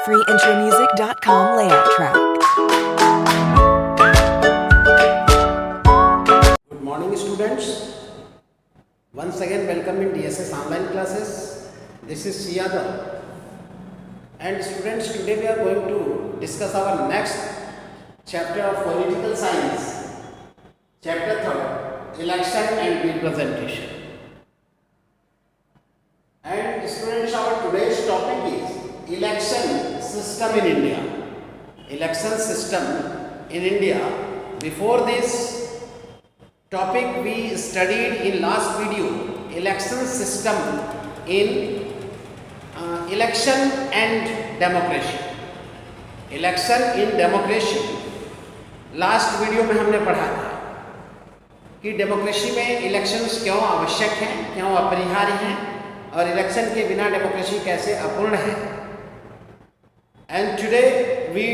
freeintromusic.com layout track. Good morning students. Once again welcome in DSS online classes. This is Siyada. And students, today we are going to discuss our next chapter of political science. Chapter 3, election and representation. And students, our today's topic is election system in India. Election system in India. Before this topic we studied in last video election system in election and democracy. Election in democracy. Last video में हमने पढ़ा था कि democracy में elections क्यों आवश्यक हैं, क्यों अपरिहार्य हैं और इलेक्शन के बिना डेमोक्रेसी कैसे अपूर्ण है. And today we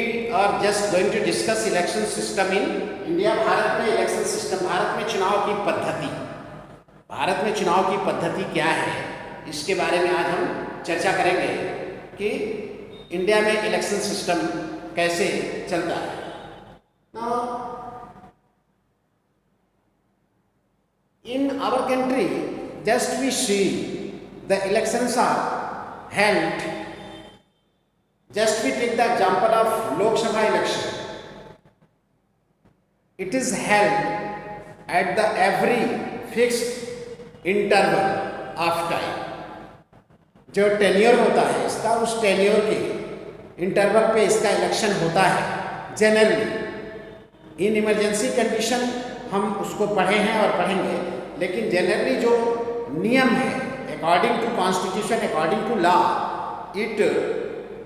are just going to discuss election system in India. Bharat में इलेक्शन सिस्टम, भारत में चुनाव की पद्धति, भारत में चुनाव की पद्धति क्या है, इसके बारे में आज हम चर्चा करेंगे कि इंडिया में इलेक्शन सिस्टम कैसे चलता है. Now, in our country, just we see the elections are held. Just we take the example of Lok Sabha election. It is held at the every fixed interval of time. जो tenure होता है इसका, उस tenure के interval पे इसका election होता है जनरली. इन इमरजेंसी कंडीशन हम उसको पढ़े हैं और पढ़ेंगे, लेकिन जनरली जो नियम है according to constitution, according to law,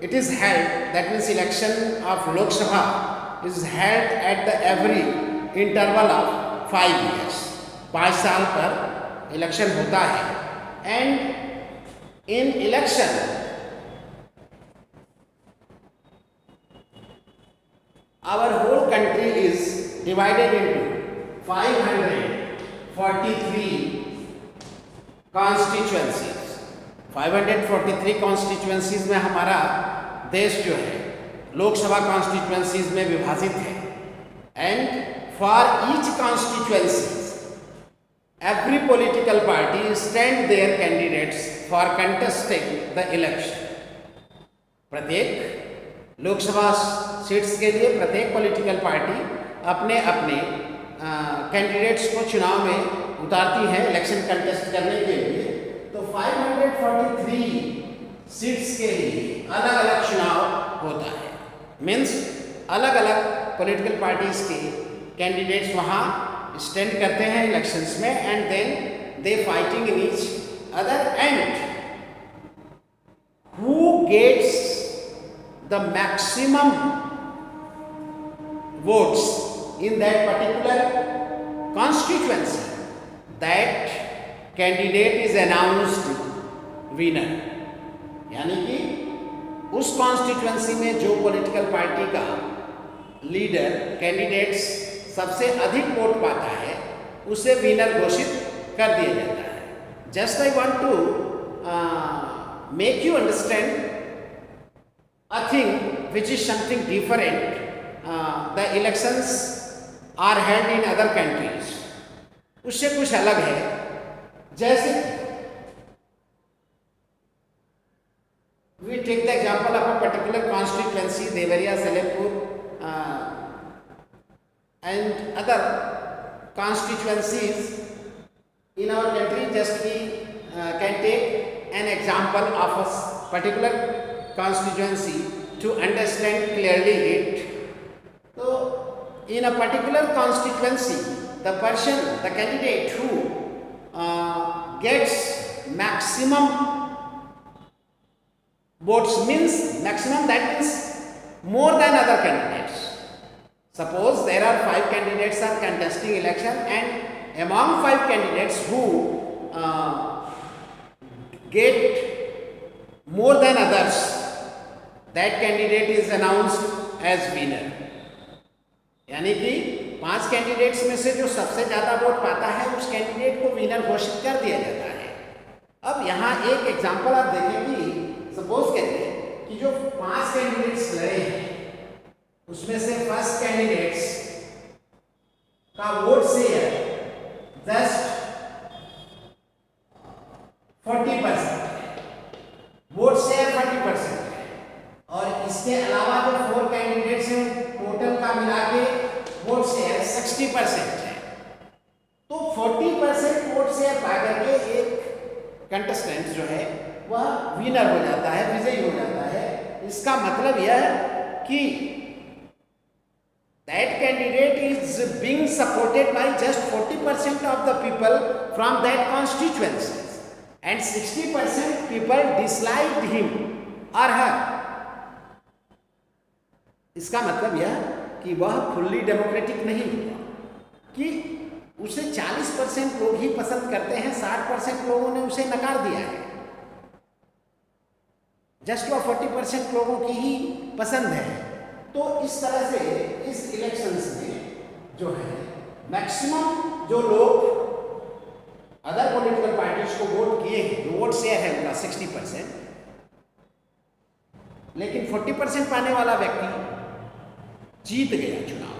it is held, that means election of Lok Sabha is held at the every interval of 5 years. 5 साल पर इलेक्शन होता है. And in election our whole country is divided into 543 constituencies. 543 constituencies में हमारा देश जो है Lok Sabha constituencies में विभाजित है. And for each constituencies every political party stand their candidates for contesting the election. प्रत्येक लोकसभा सीट्स के लिए प्रत्येक पॉलिटिकल पार्टी अपने अपने कैंडिडेट्स को चुनाव में उतारती है इलेक्शन कंटेस्ट करने के लिए. तो 543 सीट्स के लिए अलग अलग चुनाव होता है. मीन्स अलग अलग पॉलिटिकल पार्टीज के कैंडिडेट्स वहाँ स्टैंड करते हैं इलेक्शंस में, and then they fighting in each other, and who gets the maximum votes in that particular constituency, that candidate is announced winner. यानी कि उस कॉन्स्टिट्यूएंसी में जो पॉलिटिकल पार्टी का लीडर कैंडिडेट्स सबसे अधिक वोट पाता है उसे विनर घोषित कर दिया जाता है. Just I want to make you understand a thing which is something different. The elections are held in other countries. उससे कुछ अलग है. जैसे we take the example of a particular constituency, Devariya, Salepur, and other constituencies in our country. Just we can take an example of a particular constituency to understand clearly it. So in a particular constituency, the person, the candidate who gets maximum votes, means maximum, that means more than other candidates. Suppose there are 5 candidates are contesting election, and among 5 candidates who get more than others, that candidate is announced as winner. यानी कि 5 candidates में से जो सबसे ज़्यादा vote पाता है उस कैंडिडेट को विनर घोषित कर दिया जाता है. अब यहाँ एक एग्जांपल आप देखें कि सपोज कहते हैं कि जो 5 कैंडिडेट उसमें से फर्स्ट कैंडिडेट्स का vote share just 40%, vote share 40%, और इसके अलावा जो 4 कैंडिडेट्स हैं टोटल का मिला के वोट शेयर 60% है। तो 40% वोट शेयर पा करके एक कंटेस्टेंट जो है वह विनर हो जाता है, विजयी हो जाता है। इसका मतलब यह है कि that candidate is being supported by just 40% of the people from that constituencies and 60% people disliked him or her. इसका मतलब यह कि वह फुल्ली डेमोक्रेटिक नहीं हुआ, कि उसे 40% लोग ही पसंद करते हैं, 60% लोगों ने उसे नकार दिया है, जस्ट वह 40% लोगों की ही पसंद है। तो इस तरह से इस इलेक्शंस में जो है मैक्सिमम जो लोग अदर पॉलिटिकल पार्टीज को वोट किए हैं, जो वोट शेयर है उनका 60%, लेकिन 40% पाने वाला व्यक्ति जीत गया चुनाव।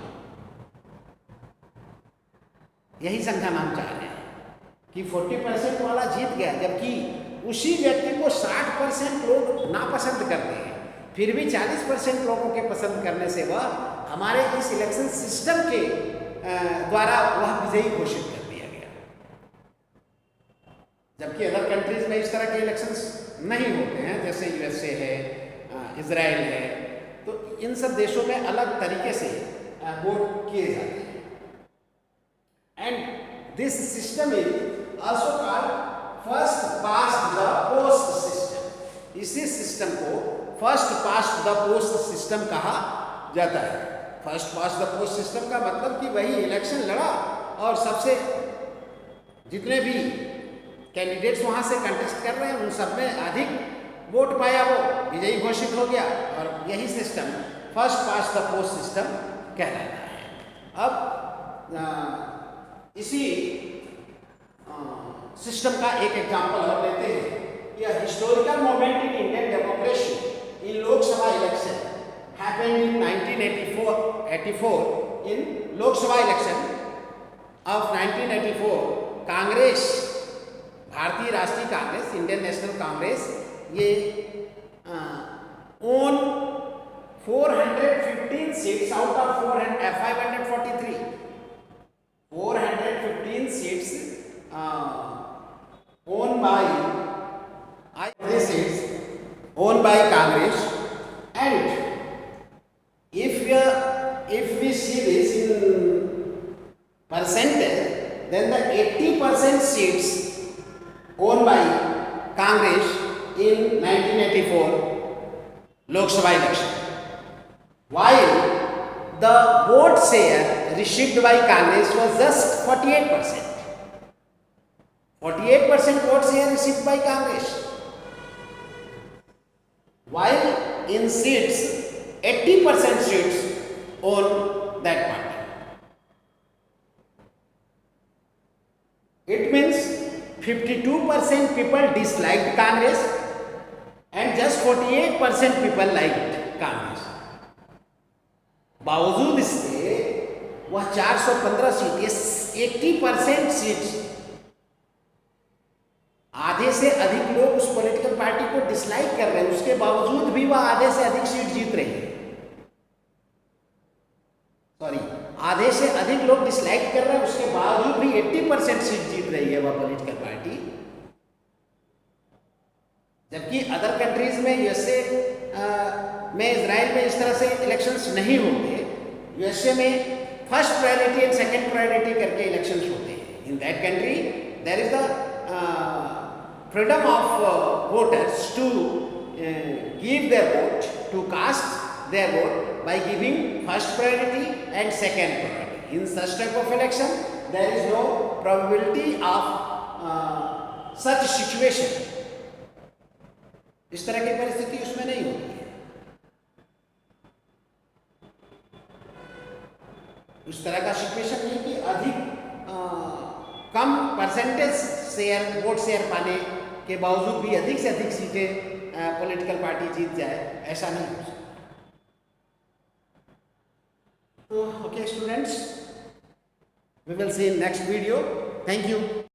यही संख्या हम चाह रहे हैं कि 40% वाला जीत गया, जबकि उसी व्यक्ति को 60% लोग नापसंद करते हैं, फिर भी 40% लोगों के पसंद करने से वह हमारे इस इलेक्शन सिस्टम के द्वारा वह विजयी घोषित कर दिया गया। जबकि अदर कंट्रीज में इस तरह के इलेक्शंस नहीं होते हैं, जैसे यूएसए है, इजराइल है, तो इन सब देशों में अलग तरीके से वोट किए जाते हैं। And this system is also called first past the post system. इसी सिस्टम को first past the post system कहा जाता है। First past the post system का मतलब कि वही इलेक्शन लड़ा और सबसे जितने भी कैंडिडेट्स वहां से कंटेस्ट कर रहे हैं उन सब में अधिक वोट पाया वो विजयी घोषित हो गया, और यही system first past the post system कहलाता है। अब इसी सिस्टम का एक एग्जाम्पल और लेते हैं। यह historical moment in Indian democracy in Lok Sabha election happened in 1984 in Lok Sabha election of 1984 Congress, Bharatiya Rashtriya Congress, Indian National Congress, ये won 415 seats out of 543, 415 seats won by seats owned by Congress, and if we see this in percentage, then the 80% seats owned by Congress in 1984 Lok Sabha election, while the vote share received by Congress was just 48%. 48% vote share received by Congress, while in seats 80% seats on that party. It means 52% people disliked Congress and just 48% people liked Congress. बावजूद इसके वह 415 seat, 80% seats, आधे से अधिक लोग उस political party को dislike कर रहे हैं, उसके बावजूद भी वह आधे से अधिक सीट जीत रही है। सॉरी, आधे से अधिक लोग डिसलाइक कर रहे हैं, उसके बावजूद भी 80% सीट जीत रही है वह पॉलिटिकल पार्टी। जबकि अदर कंट्रीज में, यूएसए में, इजराइल में इस तरह से इलेक्शंस नहीं होते। यूएसए में first priority and second priority करके इलेक्शंस होते हैं। In that country there is the freedom of voters to give their vote, to cast their vote by giving first priority and second priority. In such type of election, there is no probability of such situation. इस तरह की परिस्थिति उसमें नहीं होती है। उस तरह का सिचुएशन नहीं कि अधिक कम परसेंटेज शेयर, वोट शेयर पाने के बावजूद भी अधिक से अधिक सीटें पॉलिटिकल पार्टी जीत जाए, ऐसा नहीं हो सकता। So, okay students, we will see in next video. Thank you.